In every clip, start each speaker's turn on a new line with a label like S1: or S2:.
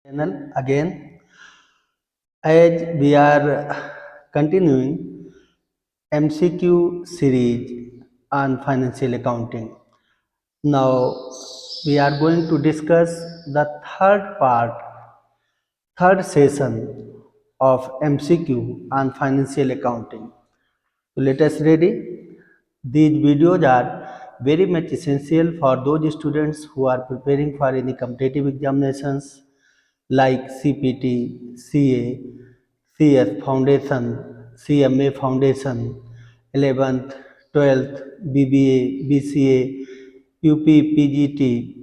S1: Channel again, as we are continuing MCQ series on financial accounting. Now we are going to discuss the third session of MCQ on financial accounting. So let us ready. These videos are very much essential for those students who are preparing for any competitive examinations like CPT, CA, CS Foundation, CMA Foundation, 11th, 12th, BBA, BCA, UP, PGT,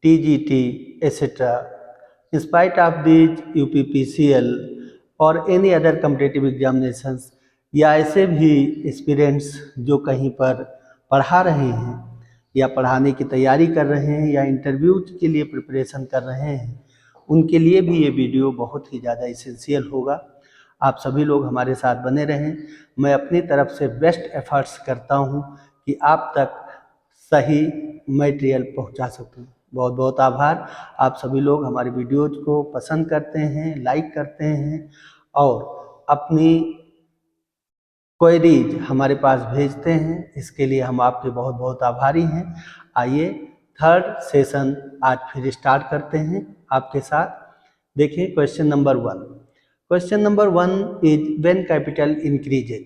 S1: TGT, etc. In spite of these UPPCL और any other competitive examinations या ऐसे भी aspirants जो कहीं पर पढ़ा रहे हैं या पढ़ाने की तैयारी कर रहे हैं या इंटरव्यूज के लिए प्रिपरेशन कर रहे हैं, उनके लिए भी ये वीडियो बहुत ही ज़्यादा इसेंशियल होगा। आप सभी लोग हमारे साथ बने रहें। मैं अपनी तरफ से बेस्ट एफर्ट्स करता हूँ कि आप तक सही मटेरियल पहुँचा सकूँ। बहुत बहुत आभार। आप सभी लोग हमारे वीडियोज को पसंद करते हैं, लाइक करते हैं और अपनी क्वेरीज हमारे पास भेजते हैं, इसके लिए हम आपके बहुत बहुत आभारी हैं। आइए थर्ड सेशन आज फिर स्टार्ट करते हैं आपके साथ। देखिए question number 1। Question number 1 is when capital increases,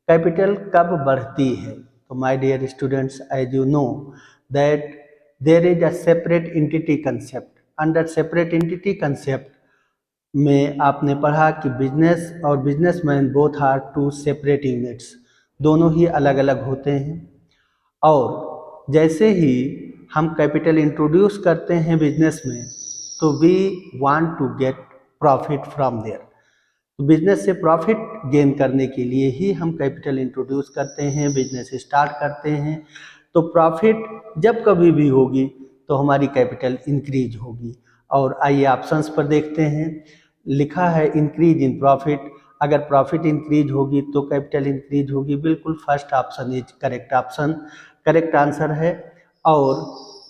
S1: capital कब बढ़ती है। तो my dear students, as you know that there is a separate entity concept. Under separate entity concept में आपने पढ़ा कि बिजनेस और businessman both are two separate units, दोनों ही अलग अलग होते हैं। और जैसे ही हम कैपिटल इंट्रोड्यूस करते हैं बिजनेस में, तो we want to get profit from there. तो बिजनेस से प्रॉफिट गेन करने के लिए ही हम कैपिटल इंट्रोड्यूस करते हैं, बिजनेस स्टार्ट करते हैं। तो प्रॉफिट जब कभी भी होगी तो हमारी कैपिटल इंक्रीज होगी। और आइए ऑप्शंस पर देखते हैं। लिखा है इंक्रीज इन प्रॉफिट। अगर प्रॉफिट इंक्रीज होगी तो कैपिटल इंक्रीज होगी। बिल्कुल first option is correct option, correct answer है। और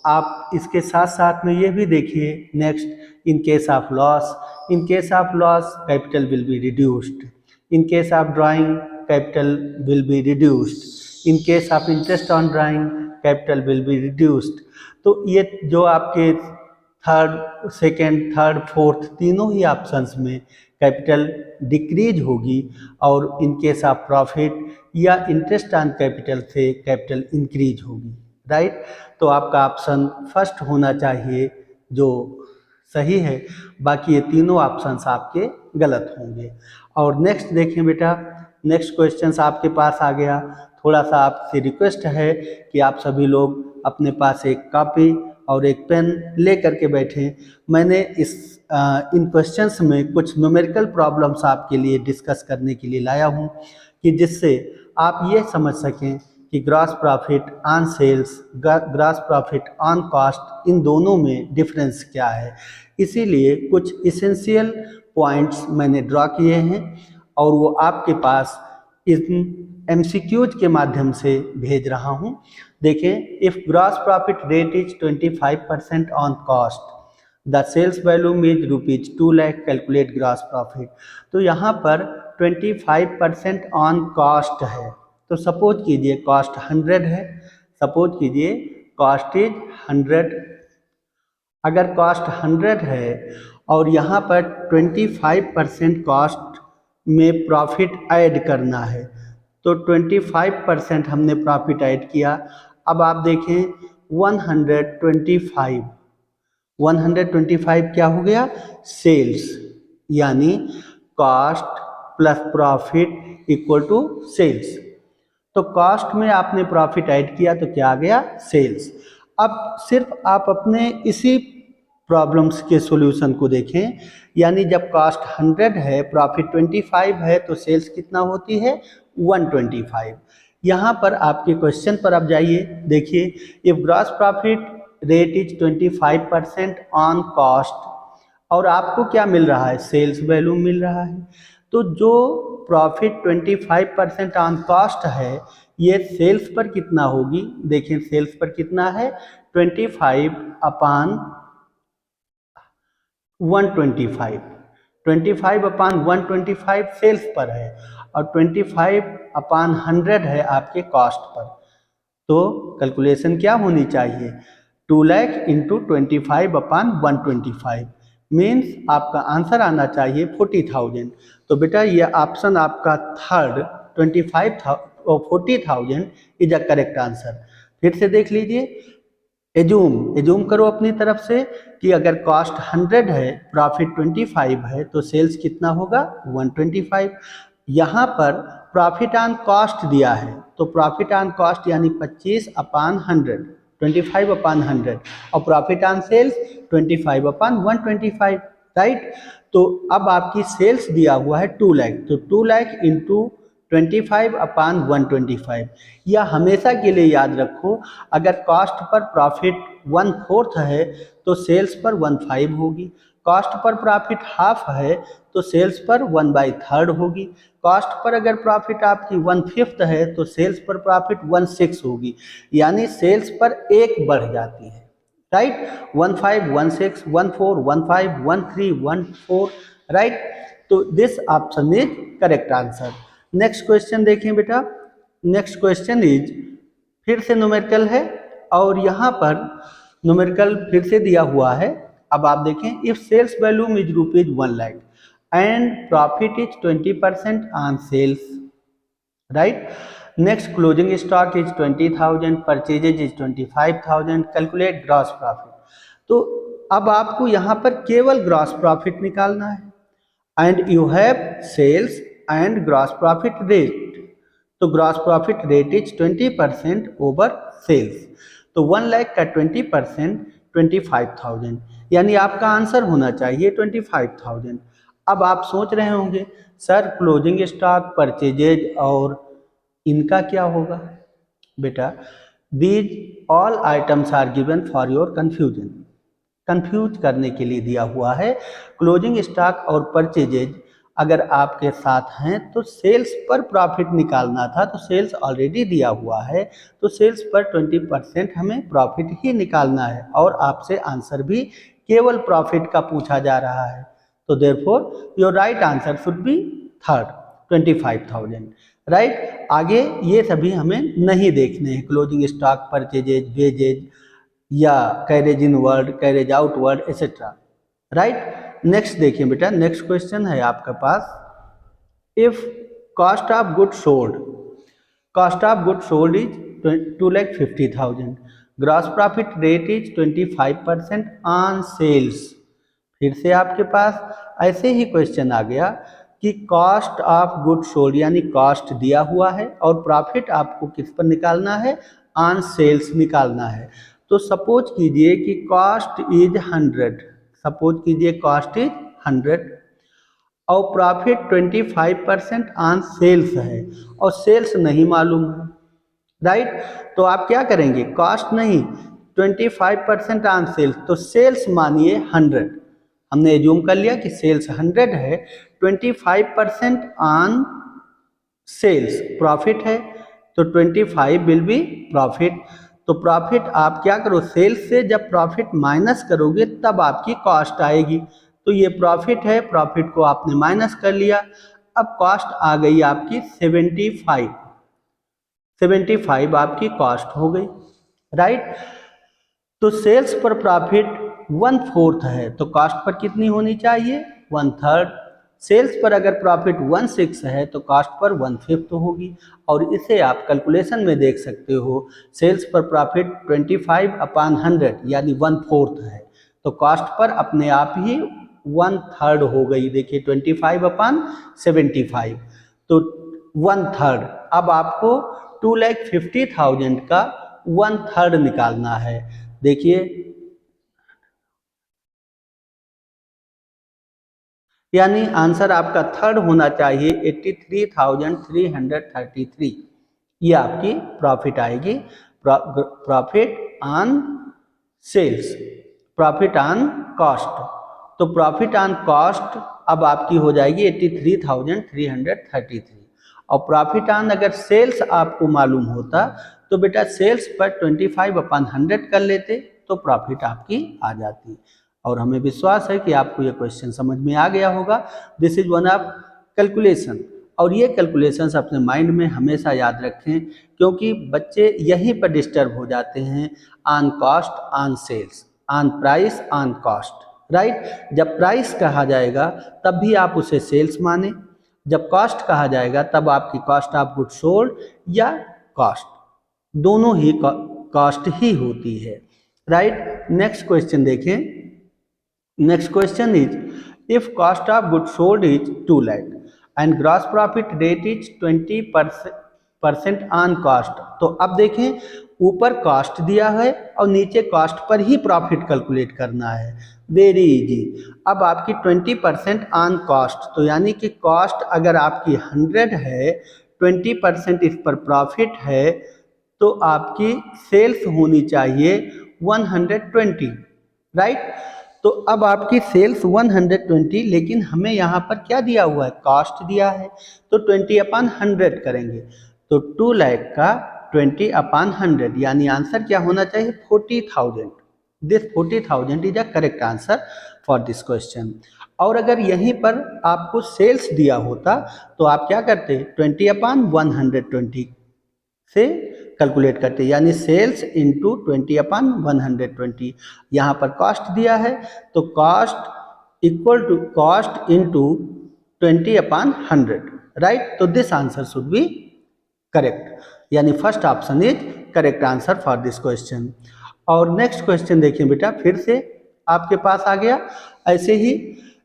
S1: आप इसके साथ साथ में ये भी देखिए next, in case of loss, in case of loss capital will be reduced, in case of drawing capital will be reduced, in case of interest on drawing capital will be reduced. तो ये जो आपके third, second, third, fourth तीनों ही options में capital decrease होगी और in case of profit या interest on capital से कैपिटल इंक्रीज होगी। राइट, तो आपका ऑप्शन फर्स्ट होना चाहिए जो सही है। बाकी ये तीनों ऑप्शंस आपके गलत होंगे। और नेक्स्ट देखें बेटा, नेक्स्ट क्वेश्चंस आपके पास आ गया। थोड़ा सा आपसे रिक्वेस्ट है कि आप सभी लोग अपने पास एक कॉपी और एक पेन ले करके बैठें। मैंने इन क्वेश्चंस में कुछ न्यूमेरिकल प्रॉब्लम्स आपके लिए डिस्कस करने के लिए लाया हूं कि जिससे आप ये समझ सकें कि gross profit on sales, gross profit on cost, इन दोनों में डिफरेंस क्या है। इसीलिए कुछ इसेंशियल पॉइंट्स मैंने ड्रॉ किए हैं और वो आपके पास इन MCQs के माध्यम से भेज रहा हूं। देखें, if gross profit rate is 25% on cost, the sales volume is ₹2 lakh, calculate gross profit. तो यहाँ पर 25% ऑन कॉस्ट है। तो सपोज कीजिए कॉस्ट 100 है, सपोज कीजिए कॉस्ट इज 100। अगर कॉस्ट 100 है और यहाँ पर 25% कॉस्ट में प्रॉफिट ऐड करना है, तो 25% हमने प्रॉफिट ऐड किया। अब आप देखें 125 क्या हो गया, सेल्स, यानी cost plus profit equal to sales. तो कॉस्ट में आपने प्रॉफिट ऐड किया तो क्या आ गया, सेल्स। अब सिर्फ आप अपने इसी प्रॉब्लम्स के सॉल्यूशन को देखें, यानी जब कॉस्ट 100 है, प्रॉफिट 25 है, तो सेल्स कितना होती है, 125। यहाँ पर आपके क्वेश्चन पर आप जाइए, देखिए if gross profit rate is 25% on cost, और आपको क्या मिल रहा है, सेल्स वैल्यू मिल रहा है। तो जो प्रॉफिट 25% ऑन कॉस्ट है, ये सेल्स पर कितना होगी, देखिए सेल्स पर कितना है, 25 अपान 125, 25/125 सेल्स पर है और 25/100 है आपके कॉस्ट पर। तो कैलकुलेशन क्या होनी चाहिए, 2 लाख इंटू 25/125 मीन्स आपका आंसर आना चाहिए 40,000। तो बेटा ये ऑप्शन आपका third 40,000 is a correct answer. फिर से देख लीजिए, एजूम करो अपनी तरफ से कि अगर कॉस्ट 100 है, प्रॉफिट 25 है, तो सेल्स कितना होगा 125। यहाँ पर प्रॉफिट ऑन कॉस्ट दिया है, तो प्रॉफिट ऑन कॉस्ट यानी 25/100, 25/100 और प्रॉफिट ऑन सेल्स 25/125, राइट। तो अब आपकी सेल्स दिया हुआ है 2 लाख, तो 2 लाख इंटू 25/125। या हमेशा के लिए याद रखो, अगर कॉस्ट पर प्रॉफिट 1/4 है तो सेल्स पर 1/5 होगी, कॉस्ट पर प्रॉफिट हाफ है तो सेल्स पर 1/3 होगी, कॉस्ट पर अगर प्रॉफिट आपकी 1/5 है तो सेल्स पर प्रॉफिट 1/6 होगी, यानी सेल्स पर एक बढ़ जाती है, राइट। 15, 16, 14, 15, 13, 14, राइट। तो this option is correct answer. Next question देखें बेटा, नेक्स्ट क्वेश्चन इज फिर से न्यूमेरिकल है और यहाँ पर न्यूमेरिकल फिर से दिया हुआ है। अब आप देखें, if sales volume is ₹1 lakh and profit is 20% on sales, right. Next closing stock is 20,000, purchases is 25,000, calculate gross profit. तो अब आपको यहाँ पर केवल ग्रॉस प्रॉफिट निकालना है and you have sales and gross profit rate. तो gross profit rate is 20% over sales, तो 1 लाख का 20% 25,000, यानी आपका आंसर होना चाहिए 25,000। अब आप सोच रहे होंगे सर क्लोजिंग स्टॉक, परचेजेज और इनका क्या होगा। बेटा these all items are given for your confusion, confuse करने के लिए दिया हुआ है। क्लोजिंग स्टॉक और परचेजेज अगर आपके साथ हैं तो सेल्स पर प्रॉफिट निकालना था, तो सेल्स ऑलरेडी दिया हुआ है, तो सेल्स पर 20% हमें प्रॉफिट ही निकालना है और आपसे आंसर भी केवल प्रॉफिट का पूछा जा रहा है। तो therefore your right answer should be third 25,000, right. आगे ये सभी हमें नहीं देखने हैं, क्लोजिंग स्टॉक, परचेजेज, वेजेज या carriage inward, carriage outward etcetera, right. Next देखिए बेटा, नेक्स्ट क्वेश्चन है आपके पास, if cost of good sold, cost of good sold is 2,50,000, gross profit rate is 25% on sales. फिर से आपके पास ऐसे ही क्वेश्चन आ गया कि कॉस्ट ऑफ गुड सोल्ड यानी कॉस्ट दिया हुआ है और प्रॉफिट आपको किस पर निकालना है, ऑन सेल्स निकालना है। तो सपोज कीजिए कि कॉस्ट इज 100, सपोज कीजिए कॉस्ट इज 100 और प्रॉफिट 25% ऑन सेल्स है और सेल्स नहीं मालूम है, राइट। तो आप क्या करेंगे, कॉस्ट नहीं 25% ऑन सेल्स, तो सेल्स मानिए 100, हमने एज्यूम कर लिया कि सेल्स 100 है, 25% ऑन सेल्स प्रॉफिट है, तो 25 विल बी प्रॉफिट। तो प्रॉफिट आप क्या करो, सेल्स से जब प्रॉफिट माइनस करोगे तब आपकी कॉस्ट आएगी, तो ये प्रॉफिट है, प्रॉफिट को आपने माइनस कर लिया, अब कॉस्ट आ गई आपकी 75, 75 आपकी कॉस्ट हो गई, राइट। तो सेल्स पर प्रॉफिट 1/4 है, तो कॉस्ट पर कितनी होनी चाहिए 1/3। सेल्स पर अगर प्रॉफिट 1/6 है तो कॉस्ट पर 1/5 होगी, और इसे आप कैलकुलेशन में देख सकते हो, सेल्स पर प्रॉफिट 25/100 यानी 1/4 है, तो कॉस्ट पर अपने आप ही 1/3 हो गई। देखिए 25/75, तो 1/3। अब आपको 2,50,000 का 1/3 निकालना है। देखिए यानी आंसर आपका थर्ड होना चाहिए 83,333, ये आपकी प्रॉफिट आएगी, profit on sales, profit on cost. तो प्रॉफिट ऑन कॉस्ट अब आपकी हो जाएगी 83,333, और प्रॉफिट ऑन अगर सेल्स आपको मालूम होता तो बेटा सेल्स पर 25/100 कर लेते तो प्रॉफिट आपकी आ जाती। और हमें विश्वास है कि आपको ये क्वेश्चन समझ में आ गया होगा। This is one of calculation, और ये कैलकुलेशंस अपने माइंड में हमेशा याद रखें, क्योंकि बच्चे यहीं पर डिस्टर्ब हो जाते हैं। On cost, on sales, on price, on cost, right. जब प्राइस कहा जाएगा तब भी आप उसे सेल्स माने, जब कॉस्ट कहा जाएगा तब आपकी कॉस्ट ऑफ गुड सोल्ड या कॉस्ट, दोनों ही कॉस्ट ही होती है, राइट। नेक्स्ट क्वेश्चन देखें। Next question is, if cost of good sold is 2 lakh and gross profit rate is 20% on cost. तो अब देखें, ऊपर कॉस्ट दिया है और नीचे कॉस्ट पर ही प्रॉफिट कैलकुलेट करना है। Very easy. अब आपकी 20% ऑन कॉस्ट, तो यानी कि कॉस्ट अगर आपकी 100 है, 20% इस पर प्रॉफिट है, तो आपकी सेल्स होनी चाहिए 120, राइट। तो अब आपकी सेल्स 120, लेकिन हमें यहाँ पर क्या दिया हुआ है, कॉस्ट दिया है, तो 20/100 करेंगे। तो 2 लाख का 20/100, यानी आंसर क्या होना चाहिए, 40,000। This 40,000 is a correct answer for this question. और अगर यहीं पर आपको सेल्स दिया होता तो आप क्या करते, 20/120 से कैलकुलेट करते, यानी सेल्स इंटू 20/120। यहाँ पर कॉस्ट दिया है तो cost equal to cost into 20/100, right. तो this answer should be correct, यानी first option is correct answer for this question. और नेक्स्ट क्वेश्चन देखिए बेटा, फिर से आपके पास आ गया ऐसे ही,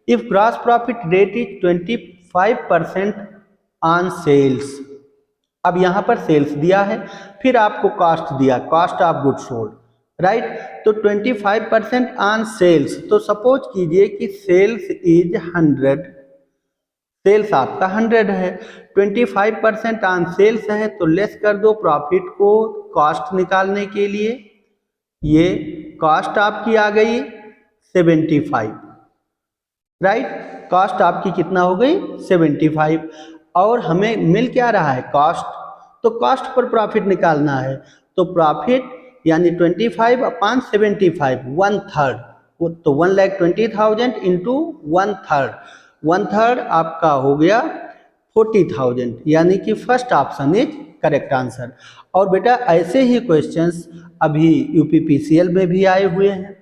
S1: if gross profit rate is 25% on sales. अब यहाँ पर सेल्स दिया है, फिर आपको कॉस्ट दिया, cost of good sold, right. तो 25% ऑन सेल्स, तो सपोज कीजिए कि सेल्स इज 100, सेल्स आपका 100 है, 25% ऑन सेल्स है, तो लेस कर दो प्रॉफिट को कॉस्ट निकालने के लिए। ये कॉस्ट आपकी आ गई 75, राइट। कॉस्ट आपकी कितना हो गई, 75, और हमें मिल क्या रहा है, कॉस्ट, तो कॉस्ट पर प्रॉफिट निकालना है। तो प्रॉफिट यानी 25/75, 1/3, तो 1,20,000 इंटू 1/3, 1/3 आपका हो गया 40,000, यानी कि first option is correct answer. और बेटा ऐसे ही क्वेश्चंस अभी यूपीपीसीएल में भी आए हुए हैं,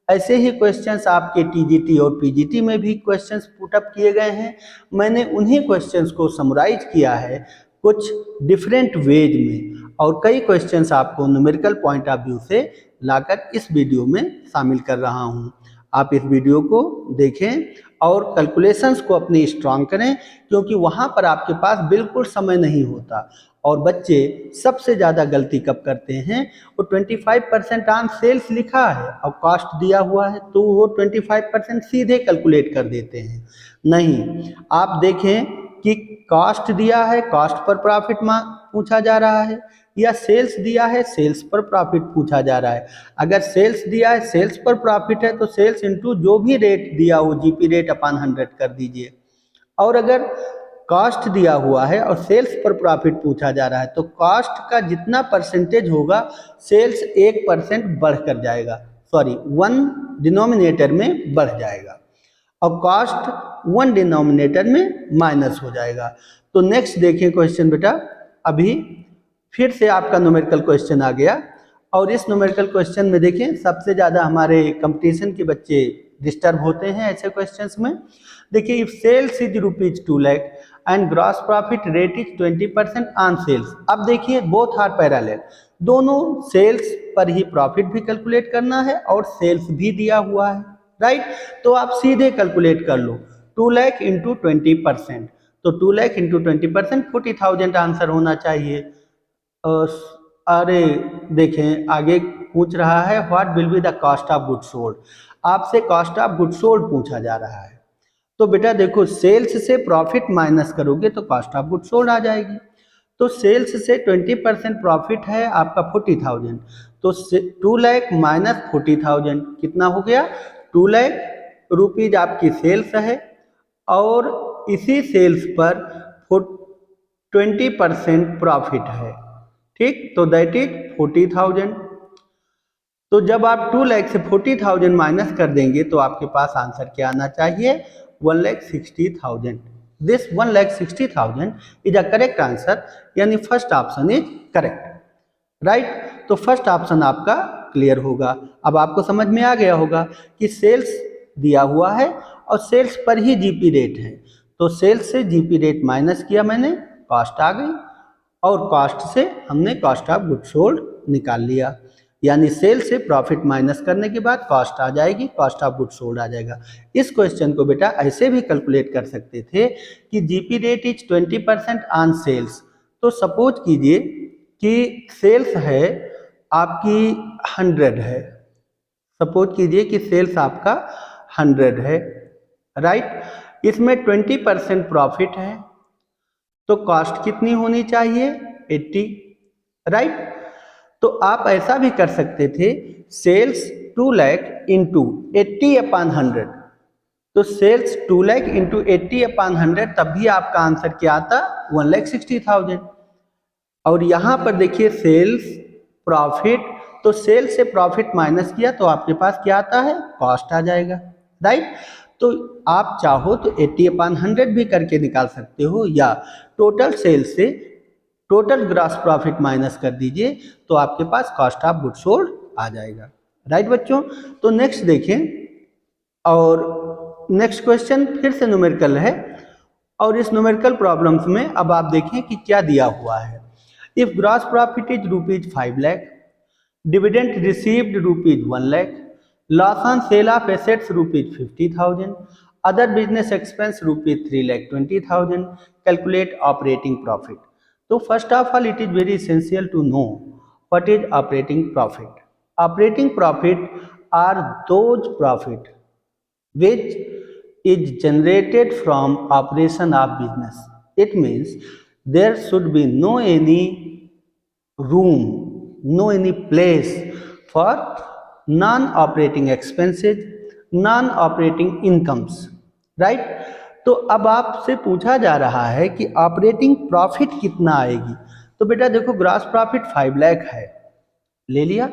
S1: ऐसे ही क्वेश्चंस आपके टीजीटी और पीजीटी में भी क्वेश्चंस पुटअप किए गए हैं। मैंने उन्हीं क्वेश्चंस को समराइज किया है कुछ डिफरेंट वेज में, और कई क्वेश्चंस आपको न्यूमेरिकल पॉइंट ऑफ व्यू से लाकर इस वीडियो में शामिल कर रहा हूं। आप इस वीडियो को देखें और कैलकुलेशंस को अपनी स्ट्रांग करें, क्योंकि वहाँ पर आपके पास बिल्कुल समय नहीं होता। और बच्चे सबसे ज़्यादा गलती कब करते हैं, वो 25% ऑन सेल्स लिखा है और कॉस्ट दिया हुआ है, तो वो 25% सीधे कैलकुलेट कर देते हैं। नहीं, आप देखें कि कॉस्ट दिया है, कॉस्ट पर प्रॉफिट पूछा जा रहा है, या सेल्स दिया है, सेल्स पर प्रॉफिट पूछा जा रहा है। अगर सेल्स दिया है, सेल्स पर प्रॉफिट है, तो सेल्स इंटू जो भी रेट दिया हो, जीपी रेट अपॉन 100 कर दीजिए। और अगर कॉस्ट दिया हुआ है और सेल्स पर प्रॉफिट पूछा जा रहा है, तो कॉस्ट का जितना परसेंटेज होगा, सेल्स 1% बढ़ कर जाएगा, सॉरी 1 डिनोमिनेटर में बढ़ जाएगा, और कॉस्ट 1 डिनोमिनेटर में माइनस हो जाएगा। तो नेक्स्ट देखिए क्वेश्चन बेटा, अभी फिर से आपका न्यूमेरिकल क्वेश्चन आ गया, और इस न्यूमेरिकल क्वेश्चन में देखें सबसे ज़्यादा हमारे कंपटीशन के बच्चे डिस्टर्ब होते हैं ऐसे क्वेश्चंस में। देखिए, if sales is ₹2 lakh and gross profit rate is 20% on sales. अब देखिए बोथ आर पैरेलल, दोनों सेल्स पर ही प्रॉफिट भी कैलकुलेट करना है और सेल्स भी दिया हुआ है, राइट। तो आप सीधे कैलकुलेट कर लो, 2 लाख इंटू 20%, तो 2 लाख इंटू 20%, 40,000 आंसर होना चाहिए। अरे देखें आगे पूछ रहा है what will be the cost of good sold, आपसे कॉस्ट ऑफ गुड सोल्ड पूछा जा रहा है। तो बेटा देखो, सेल्स से प्रॉफिट माइनस करोगे तो कॉस्ट ऑफ गुड सोल्ड आ जाएगी। तो सेल्स से 20% प्रॉफिट है आपका 40,000, तो 2 लाख माइनस 40,000 कितना हो गया, 2 लाख रुपीज आपकी सेल्स है, और इसी सेल्स पर 20% प्रॉफिट है, ठीक, तो दैट इज 40,000। तो जब आप 2 लाख से 40,000 माइनस कर देंगे तो आपके पास आंसर क्या आना चाहिए, 1,60,000। This 1,60,000 is a correct answer, यानी first option is correct, right. तो फर्स्ट ऑप्शन आपका क्लियर होगा। अब आपको समझ में आ गया होगा कि सेल्स दिया हुआ है और सेल्स पर ही जीपी रेट है, तो सेल्स से जीपी रेट माइनस किया मैंने, कॉस्ट आ गई, और कॉस्ट से हमने कॉस्ट ऑफ गुड्स सोल्ड निकाल लिया, यानी सेल से प्रॉफिट माइनस करने के बाद कॉस्ट आ जाएगी, कॉस्ट ऑफ गुड्स सोल्ड आ जाएगा। इस क्वेश्चन को बेटा ऐसे भी कैलकुलेट कर सकते थे कि GP rate is 20% on sales. तो सपोज कीजिए कि सेल्स है आपकी 100 है, सपोज कीजिए कि सेल्स आपका 100 है, राइट। इसमें 20% प्रॉफिट है, तो कॉस्ट कितनी होनी चाहिए, 80, राइट। तो आप ऐसा भी कर सकते थे, सेल्स 2 लाख इंटू 80/100, तो सेल्स 2 लाख इंटू 80/100, तब भी आपका आंसर क्या आता, 1,60,000। और यहाँ पर देखिए सेल्स प्रॉफिट, तो सेल्स से प्रॉफिट माइनस किया तो आपके पास क्या आता है, कॉस्ट आ जाएगा, राइट। तो आप चाहो तो 80/100 भी करके निकाल सकते हो, या टोटल सेल्स से टोटल ग्रॉस प्रॉफिट माइनस कर दीजिए तो आपके पास कॉस्ट ऑफ गुड्स सोल्ड आ जाएगा, राइट बच्चों। तो नेक्स्ट देखें, और नेक्स्ट क्वेश्चन फिर से न्यूमेरिकल है, और इस न्यूमेरिकल प्रॉब्लम्स में अब आप देखें कि क्या दिया हुआ है। If gross profit is ₹5 lakh, dividend received ₹1 lakh, loss on sale of assets ₹50,000, other business expense ₹3,20,000, calculate operating profit. तो first of all it is very essential to know what is operating profit. Operating profit are those profit which is generated from operation of business. It means there should be no any room, no any place for non-operating expenses, non-operating incomes, right? तो अब आपसे पूछा जा रहा है कि operating profit कितना आएगी। तो बेटा देखो ग्रॉस प्रॉफिट 5 लाख है, ले लिया,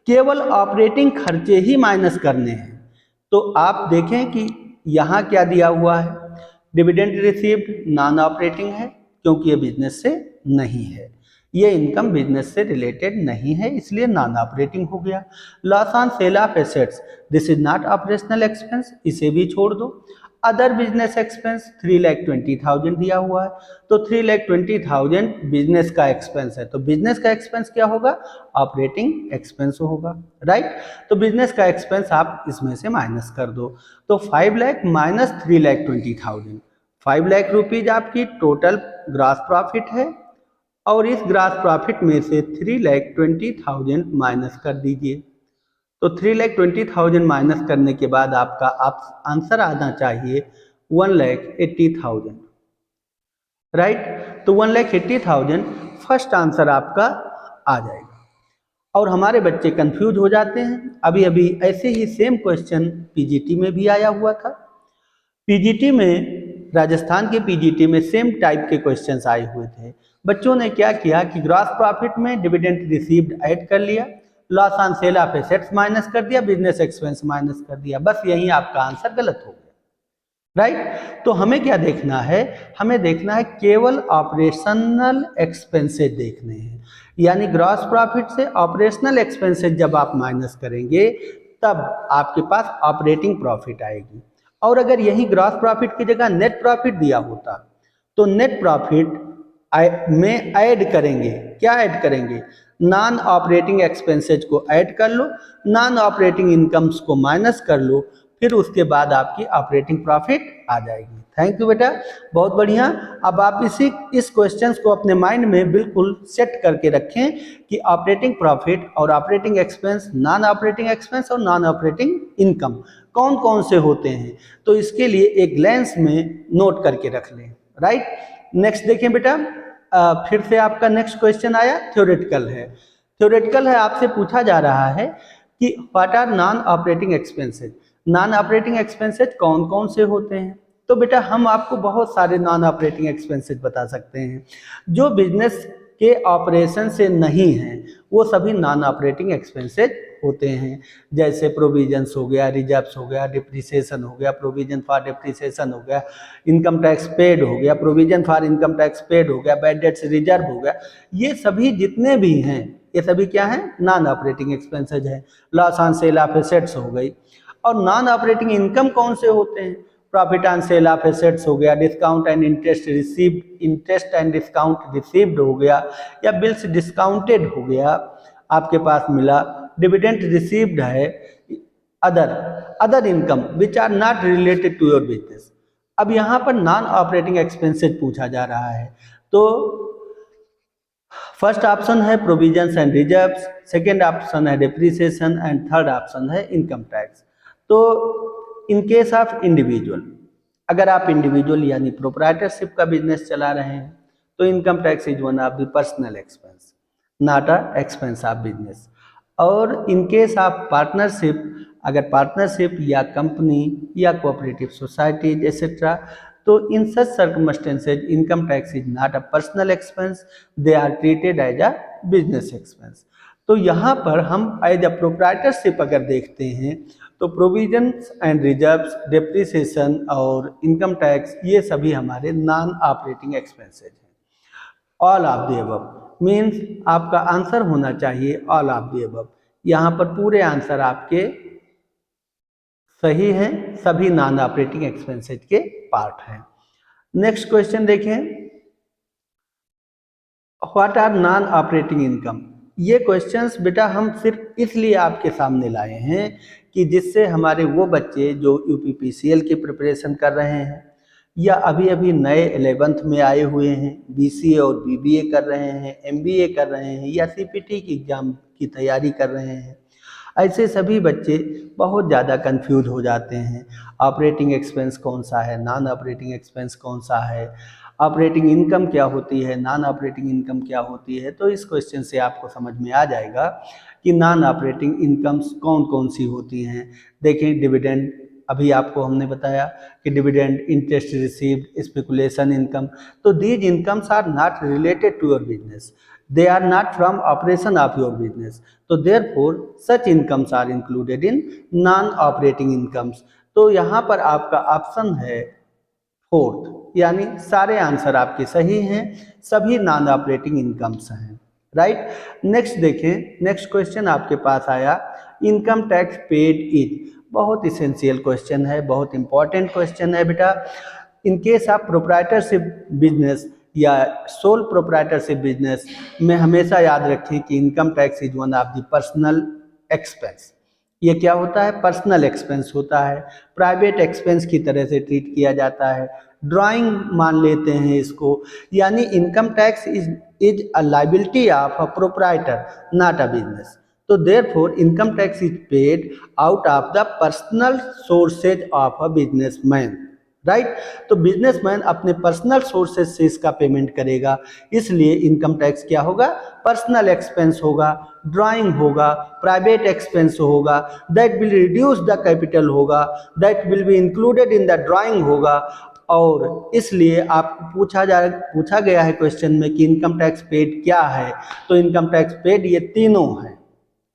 S1: केवल ऑपरेटिंग खर्चे ही माइनस करने हैं। तो आप देखें कि यहाँ क्या दिया हुआ है, डिविडेंड रिसीव्ड नॉन ऑपरेटिंग है क्योंकि ये बिजनेस से नहीं है, ये इनकम बिजनेस से रिलेटेड नहीं है, इसलिए नॉन ऑपरेटिंग हो गया। Loss on sale of assets, this is not operational expense, इसे भी छोड़ दो। अदर बिजनेस एक्सपेंस 3,20,000 दिया हुआ है, तो 3,20,000 बिजनेस का एक्सपेंस है, तो बिजनेस का एक्सपेंस क्या होगा, ऑपरेटिंग एक्सपेंस होगा, राइट। तो बिजनेस का एक्सपेंस आप इसमें से माइनस कर दो, तो 5 लाख माइनस 3,20,000, 5 लाख रुपीज आपकी टोटल ग्रॉस प्रॉफिट है, और इस ग्रॉस प्रॉफिट में से 3,20,000 माइनस कर दीजिए। तो 3,20,000 माइनस करने के बाद आपका आंसर आना चाहिए 1,80,000, राइट। तो 1,80,000 फर्स्ट आंसर आपका आ जाएगा। और हमारे बच्चे कंफ्यूज हो जाते हैं, अभी अभी ऐसे ही सेम क्वेश्चन पीजीटी में भी आया हुआ था। पीजीटी में, राजस्थान के पीजीटी में सेम टाइप के क्वेश्चंस आए हुए थे। बच्चों ने क्या किया कि ग्रॉस प्रॉफिट में डिविडेंड रिसीव्ड ऐड कर लिया, loss on sale of assets minus कर दिया, बिजनेस एक्सपेंस माइनस कर दिया, बस यही आपका आंसर गलत हो गया, राइट। तो हमें क्या देखना है, हमें देखना है केवल ऑपरेशनल एक्सपेंसेस देखने हैं, यानी ग्रॉस प्रॉफिट से ऑपरेशनल एक्सपेंसेस जब आप माइनस करेंगे तब आपके पास ऑपरेटिंग प्रॉफिट आएगी। और अगर यही ग्रॉस प्रॉफिट की जगह नेट प्रॉफिट दिया होता तो नेट प्रॉफिट में ऐड करेंगे, क्या ऐड करेंगे, नॉन ऑपरेटिंग एक्सपेंसेज को ऐड कर लो, नॉन ऑपरेटिंग इनकम्स को माइनस कर लो, फिर उसके बाद आपकी ऑपरेटिंग प्रॉफिट आ जाएगी। थैंक यू बेटा, बहुत बढ़िया। अब आप इस क्वेश्चंस को अपने माइंड में बिल्कुल सेट करके रखें कि ऑपरेटिंग प्रॉफिट और operating expense, non operating expense और नॉन ऑपरेटिंग इनकम कौन कौन से होते हैं, तो इसके लिए एक ग्लैंस में नोट करके रख लें, राइट। नेक्स्ट देखें बेटा, फिर से आपका नेक्स्ट क्वेश्चन आया, थ्योरेटिकल है। थ्योरेटिकल है, आपसे पूछा जा रहा है कि what are non operating expenses. Non operating expenses कौन कौन से होते हैं, तो बेटा हम आपको बहुत सारे नॉन ऑपरेटिंग एक्सपेंसेज बता सकते हैं। जो बिजनेस के ऑपरेशन से नहीं हैं वो सभी नॉन ऑपरेटिंग एक्सपेंसेज होते हैं, जैसे प्रोविजंस हो गया, रिजर्व्स हो गया, डिप्रिसिएशन हो गया, प्रोविजन फॉर डिप्रिसिएशन हो गया, इनकम टैक्स पेड हो गया, provision for income tax paid हो गया, बैड डेट्स रिजर्व हो गया, ये सभी जितने भी हैं ये सभी क्या है, नॉन ऑपरेटिंग एक्सपेंसेज है। Loss on sale of assets हो गई। और नॉन ऑपरेटिंग इनकम कौन से होते हैं, profit on sale of assets हो गया, discount and interest received, interest and discount received हो गया, या बिल्स डिस्काउंटेड हो गया आपके पास मिला, डिविडेंड रिसीव्ड है, other income which are not related to your business. अब यहाँ पर नॉन ऑपरेटिंग एक्सपेंसेज पूछा जा रहा है, तो फर्स्ट ऑप्शन है provisions and reserves, second option है डिप्रिसिएशन एंड थर्ड ऑप्शन है इनकम टैक्स। तो इन केस ऑफ इंडिविजुअल, अगर आप इंडिविजुअल यानी प्रोप्राइटरशिप का बिजनेस चला रहे हैं तो income tax is one of the personal expense, not a expense of business. और इन केस ऑफ पार्टनरशिप, अगर पार्टनरशिप या कंपनी या कोऑपरेटिव सोसाइटीज एक्सेट्रा, तो in such circumstances income tax is not a personal expense, they are treated as a business expense. तो यहाँ पर हम as a proprietorship अगर देखते हैं तो प्रोविजंस एंड रिजर्व्स, डेप्रिसिएशन और इनकम टैक्स ये सभी हमारे नॉन ऑपरेटिंग एक्सपेंसेज हैं। All of the above means आपका आंसर होना चाहिए ऑल ऑफ द अबव। यहाँ पर पूरे आंसर आपके सही हैं, सभी नॉन ऑपरेटिंग एक्सपेंसेज के पार्ट हैं। नेक्स्ट क्वेश्चन देखें, what are non operating income. ये क्वेश्चंस बेटा हम सिर्फ इसलिए आपके सामने लाए हैं कि जिससे हमारे वो बच्चे जो यूपीपीसीएल की प्रिपरेशन कर रहे हैं या अभी अभी नए 11th में आए हुए हैं, बीसीए और बीबीए कर रहे हैं, एमबीए कर रहे हैं या सीपीटी की एग्जाम की तैयारी कर रहे हैं, ऐसे सभी बच्चे बहुत ज़्यादा कंफ्यूज हो जाते हैं। ऑपरेटिंग एक्सपेंस कौन सा है, नॉन ऑपरेटिंग एक्सपेंस कौन सा है, ऑपरेटिंग इनकम क्या होती है, नॉन ऑपरेटिंग इनकम क्या होती है। तो इस क्वेश्चन से आपको समझ में आ जाएगा कि नॉन ऑपरेटिंग इनकम्स कौन कौन सी होती हैं। देखें, डिविडेंड, अभी आपको हमने बताया कि dividend, interest received, speculation income, तो these incomes are not related to your business, they are not from operation of your business, so therefore such incomes are included in non operating incomes। तो यहाँ पर आपका option है fourth, यानी सारे answer आपके सही हैं, सभी नॉन ऑपरेटिंग इनकम्स हैं, राइट। नेक्स्ट देखें, नेक्स्ट क्वेश्चन आपके पास आया, इनकम टैक्स पेड इज, बहुत इसेंशियल क्वेश्चन है, बहुत इंपॉर्टेंट क्वेश्चन है बेटा। इन केस ऑफ प्रोप्राइटरशिप बिजनेस या सोल प्रोप्राइटरशिप बिजनेस में हमेशा याद रखें कि income tax is one of the personal expense. ये क्या होता है, पर्सनल एक्सपेंस होता है, प्राइवेट एक्सपेंस की तरह से ट्रीट किया जाता है, ड्राइंग मान लेते हैं इसको, यानी income tax is a liability of a proprietor not a business. तो therefore income tax is paid out of the personal sources of a businessman, right. तो बिजनेसमैन अपने पर्सनल सोर्सेज से इसका पेमेंट करेगा, इसलिए इनकम टैक्स क्या होगा, personal expense होगा, ड्राइंग होगा, प्राइवेट एक्सपेंस होगा, that will reduce the capital होगा, that will be included in the drawing होगा। और इसलिए आप पूछा गया है क्वेश्चन में कि इनकम टैक्स पेड क्या है, तो इनकम टैक्स पेड ये तीनों हैं,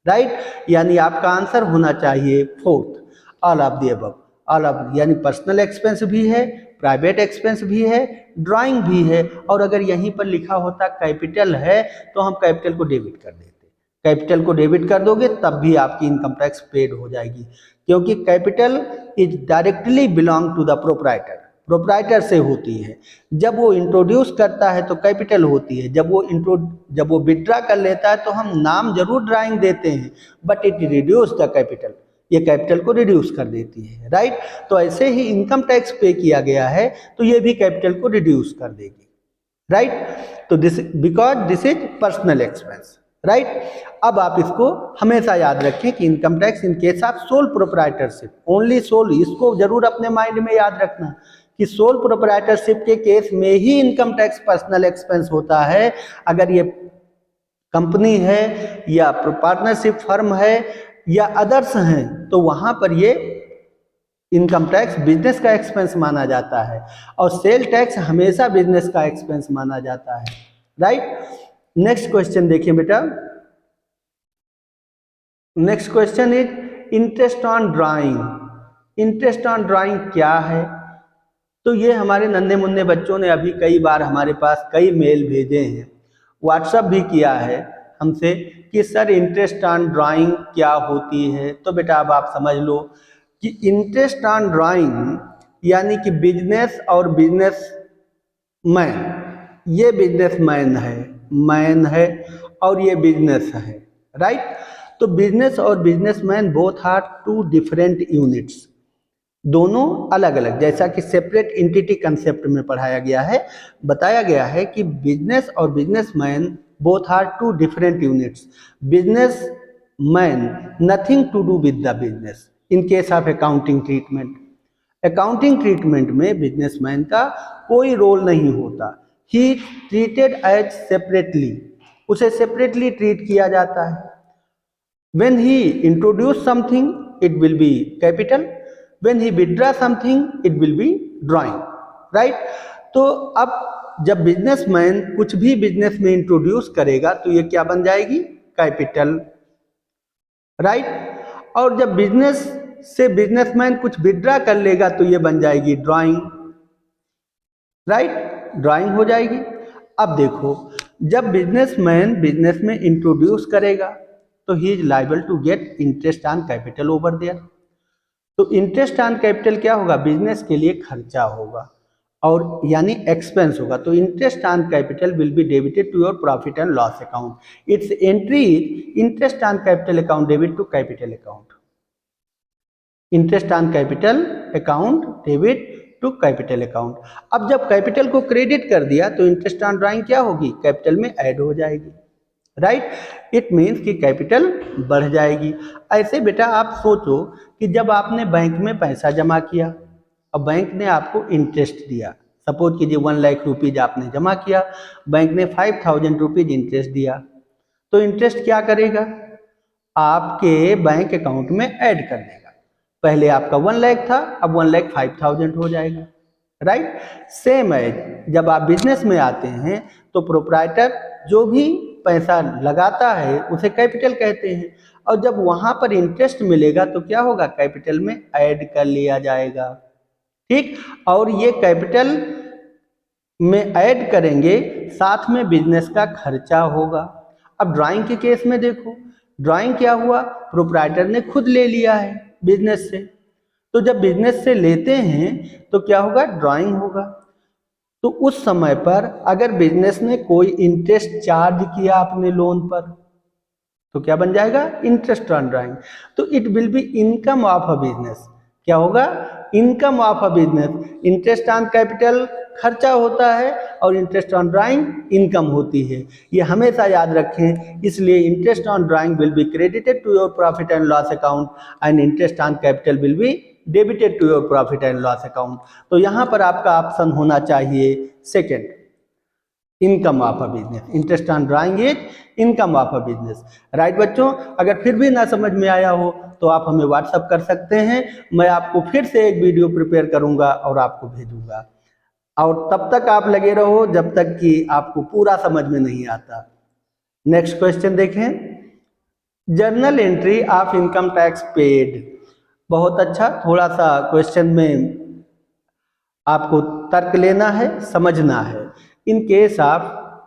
S1: राइट। यानी आपका आंसर होना चाहिए fourth, all of the above. All of यानी पर्सनल एक्सपेंस भी है, प्राइवेट एक्सपेंस भी है, ड्राइंग भी है, और अगर यहीं पर लिखा होता कैपिटल है तो हम कैपिटल को डेबिट कर देते। कैपिटल को डेबिट कर दोगे तब भी आपकी इनकम टैक्स पेड हो जाएगी, क्योंकि capital is directly belong to the proprietor, proprietor से होती है। जब वो इंट्रोड्यूस करता है तो कैपिटल होती है, जब वो विड्रा कर लेता है तो हम नाम जरूर ड्राइंग देते हैं, but it reduce the capital, ये कैपिटल को रिड्यूस कर देती है, राइट। तो ऐसे ही इनकम टैक्स पे किया गया है तो ये भी कैपिटल को रिड्यूस कर देगी, राइट। तो this because this is personal expense, right. अब आप इसको हमेशा याद रखें कि income tax in case of sole proprietorship, only sole, इसको जरूर अपने माइंड में याद रखना कि सोल प्रोप्राइटरशिप के केस में ही इनकम टैक्स पर्सनल एक्सपेंस होता है। अगर ये कंपनी है या पार्टनरशिप फर्म है या अदर्स हैं तो वहां पर ये इनकम टैक्स बिजनेस का एक्सपेंस माना जाता है, और सेल टैक्स हमेशा बिजनेस का एक्सपेंस माना जाता है, राइट। नेक्स्ट क्वेश्चन देखिए बेटा, next question is interest on drawing. Interest on drawing क्या है? तो ये हमारे नन्हे मुन्ने बच्चों ने अभी कई बार हमारे पास कई मेल भेजे हैं, व्हाट्सअप भी किया है हमसे कि सर इंटरेस्ट ऑन ड्राइंग क्या होती है। तो बेटा अब आप समझ लो कि इंटरेस्ट ऑन ड्राइंग यानी कि बिजनेस और बिजनेस मैन, ये बिजनेसमैन है, मैन है और ये बिजनेस है, राइट। तो बिजनेस और businessman both are two different units, दोनों अलग अलग, जैसा कि सेपरेट एंटिटी कंसेप्ट में पढ़ाया गया है, बताया गया है कि बिजनेस और businessman both are two different units. Business man nothing to do with the business in case of accounting treatment. Accounting treatment में बिजनेसमैन का कोई रोल नहीं होता, ही ट्रीटेड एज सेपरेटली, उसे सेपरेटली ट्रीट किया जाता है। When he introduce something, it will be capital. When he withdraw something, it will be drawing, right? तो अब जब बिजनेसमैन कुछ भी बिजनेस में इंट्रोड्यूस करेगा तो ये क्या बन जाएगी? Capital, right. और जब बिजनेस से बिजनेसमैन कुछ विड्रा कर लेगा तो ये बन जाएगी ड्राइंग, राइट, ड्राइंग हो जाएगी। अब देखो, जब बिजनेसमैन बिजनेस में इंट्रोड्यूस करेगा तो he is liable to get interest on capital over there. तो इंटरेस्ट ऑन कैपिटल क्या होगा? बिजनेस के लिए खर्चा होगा और यानी एक्सपेंस होगा। तो interest on capital will be debited to your profit and loss account. Its entry interest on capital account debit to capital account. Interest on capital account debit to capital account. अब जब capital को credit कर दिया तो interest on drawing क्या होगी? Capital में add हो जाएगी, राइट। इट मीन्स कि कैपिटल बढ़ जाएगी। ऐसे बेटा आप सोचो कि जब आपने बैंक में पैसा जमा किया और बैंक ने आपको इंटरेस्ट दिया, सपोज कीजिए 1 लाख रुपीज आपने जमा किया, बैंक ने 5000 रुपीज इंटरेस्ट दिया, तो इंटरेस्ट क्या करेगा? आपके बैंक अकाउंट में ऐड कर देगा। पहले आपका 1 लाख था, अब 1,05,000 हो जाएगा, राइट। सेम एज जब आप बिजनेस में आते हैं तो प्रोप्राइटर जो भी पैसा लगाता है उसे कैपिटल कहते हैं, और जब वहां पर इंटरेस्ट मिलेगा तो क्या होगा? कैपिटल में ऐड कर लिया जाएगा, ठीक। और ये कैपिटल में ऐड करेंगे, साथ में बिजनेस का खर्चा होगा। अब ड्राइंग के केस में देखो, ड्राइंग क्या हुआ? प्रोप्राइटर ने खुद ले लिया है बिजनेस से, तो जब बिजनेस से लेते हैं तो क्या होगा? ड्राइंग होगा। तो उस समय पर अगर बिजनेस ने कोई इंटरेस्ट चार्ज किया अपने लोन पर तो क्या बन जाएगा? Interest on drawing. तो it will be income of a business. क्या होगा? Income of a business. Interest on capital खर्चा होता है और इंटरेस्ट ऑन ड्राइंग इनकम होती है, ये हमेशा याद रखें। इसलिए interest on drawing will be credited to your profit and loss account and interest on capital will be debited to your profit and loss account. तो यहाँ पर आपका ऑप्शन होना चाहिए second, income of a business. Interest on drawing is income of a business, right बच्चों। अगर फिर भी ना समझ में आया हो तो आप हमें व्हाट्सअप कर सकते हैं, मैं आपको फिर से एक वीडियो प्रिपेयर करूंगा और आपको भेजूंगा। और तब तक आप लगे रहो जब तक कि आपको पूरा समझ में नहीं आता। नेक्स्ट क्वेश्चन देखें, journal entry of income tax paid. बहुत अच्छा, थोड़ा सा क्वेश्चन में आपको तर्क लेना है, समझना है। इन केस ऑफ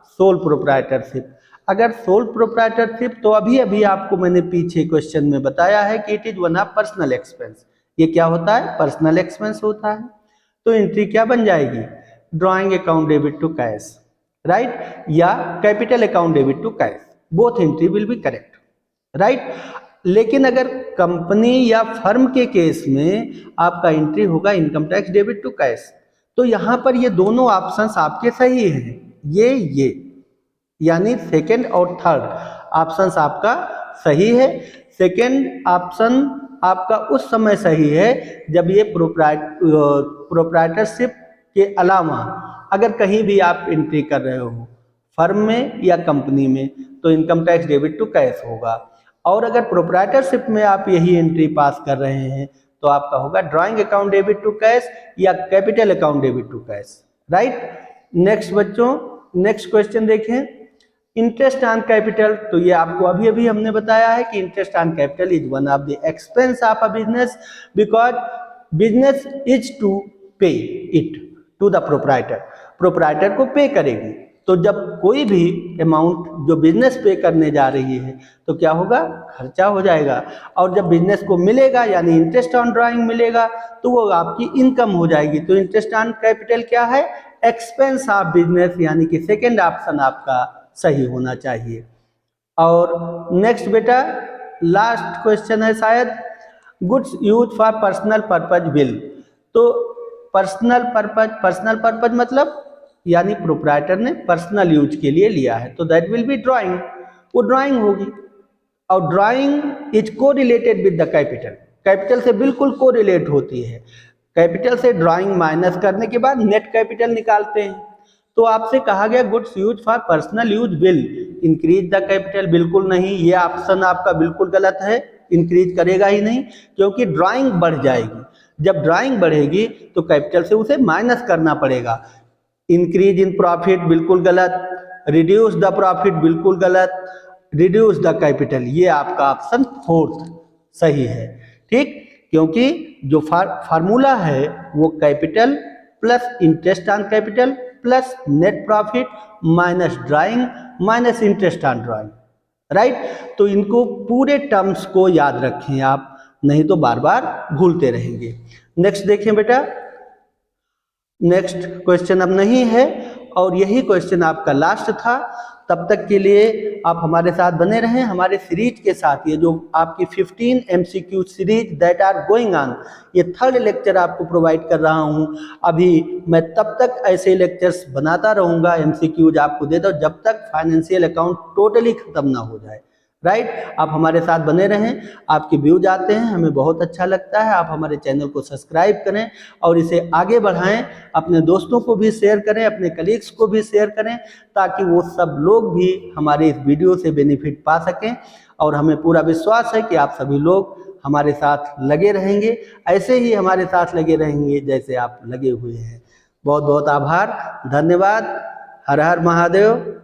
S1: सोल प्रोप्राइटरशिप, अगर सोल प्रोप्राइटरशिप तो अभी अभी आपको मैंने पीछे क्वेश्चन में बताया है कि it is one of personal expense. ये क्या होता है? पर्सनल एक्सपेंस होता है। तो एंट्री क्या बन जाएगी? Drawing account debit to cash, right, या capital account debit to cash, both entry will be correct, right. लेकिन अगर कंपनी या फर्म के केस में आपका एंट्री होगा income tax debit to cash, तो यहां पर ये दोनों ऑप्शंस आपके सही हैं, ये यानी सेकंड और थर्ड ऑप्शंस आपका सही है। सेकंड ऑप्शन आपका उस समय सही है जब ये प्रोप्राइटरशिप के अलावा अगर कहीं भी आप एंट्री कर रहे हो, फर्म में या कंपनी में, तो income tax debit to cash होगा। और अगर प्रोप्राइटरशिप में आप यही एंट्री पास कर रहे हैं तो आपका होगा drawing account debit to cash या capital account debit to cash, right. Next बच्चों, नेक्स्ट क्वेश्चन देखें, इंटरेस्ट ऑन कैपिटल, तो ये आपको अभी अभी हमने बताया है कि interest on capital is one of the expense of a business because business is to pay it to the proprietor, proprietor को पे करेगी। तो जब कोई भी अमाउंट जो बिजनेस पे करने जा रही है तो क्या होगा, खर्चा हो जाएगा, और जब बिजनेस को मिलेगा यानी इंटरेस्ट ऑन ड्राइंग मिलेगा तो वो आपकी इनकम हो जाएगी। तो इंटरेस्ट ऑन कैपिटल क्या है, एक्सपेंस ऑफ बिजनेस, यानी कि सेकेंड ऑप्शन आपका सही होना चाहिए। और नेक्स्ट बेटा लास्ट क्वेश्चन है शायद, goods use for personal purpose will, तो पर्सनल पर्पज मतलब यानी प्रोप्राइटर ने पर्सनल यूज के लिए लिया है, तो दैट विल बी ड्राइंग, वो ड्राइंग होगी। और ड्राइंग इज को related with the capital, capital से बिल्कुल को रिलेट होती है। कैपिटल से ड्राइंग माइनस करने के बाद नेट कैपिटल निकालते हैं। तो आपसे कहा गया goods use for personal use will increase the capital, बिल्कुल नहीं, ये ऑप्शन आपका बिल्कुल गलत है, इंक्रीज करेगा ही नहीं, क्योंकि ड्राइंग बढ़ जाएगी। जब ड्राइंग बढ़ेगी तो कैपिटल से उसे माइनस करना पड़ेगा। इंक्रीज इन प्रॉफिट बिल्कुल गलत, रिड्यूस द प्रॉफिट बिल्कुल गलत, रिड्यूस द कैपिटल, ये आपका ऑप्शन फोर्थ सही है। ठीक, क्योंकि जो फार्मूला है वो capital plus interest on capital plus net profit minus drawing minus interest on drawing, right. तो इनको पूरे टर्म्स को याद रखें आप, नहीं तो बार बार भूलते रहेंगे। नेक्स्ट देखें बेटा, नेक्स्ट क्वेश्चन अब नहीं है और यही क्वेश्चन आपका लास्ट था। तब तक के लिए आप हमारे साथ बने रहें हमारे सीरीज के साथ। ये जो आपकी 15 MCQ series that are going on, ये थर्ड लेक्चर आपको प्रोवाइड कर रहा हूँ। अभी मैं तब तक ऐसे लेक्चर्स बनाता रहूँगा, MCQs आपको देता हूँ जब तक फाइनेंशियल अकाउंट टोटली खत्म ना हो जाए, राइट। आप हमारे साथ बने रहें, आपके व्यूज आते हैं, हमें बहुत अच्छा लगता है। आप हमारे चैनल को सब्सक्राइब करें और इसे आगे बढ़ाएं, अपने दोस्तों को भी शेयर करें, अपने कलीग्स को भी शेयर करें, ताकि वो सब लोग भी हमारे इस वीडियो से बेनिफिट पा सकें। और हमें पूरा विश्वास है कि आप सभी लोग हमारे साथ लगे रहेंगे, ऐसे ही हमारे साथ लगे रहेंगे जैसे आप लगे हुए हैं। बहुत बहुत आभार, धन्यवाद, हर हर महादेव।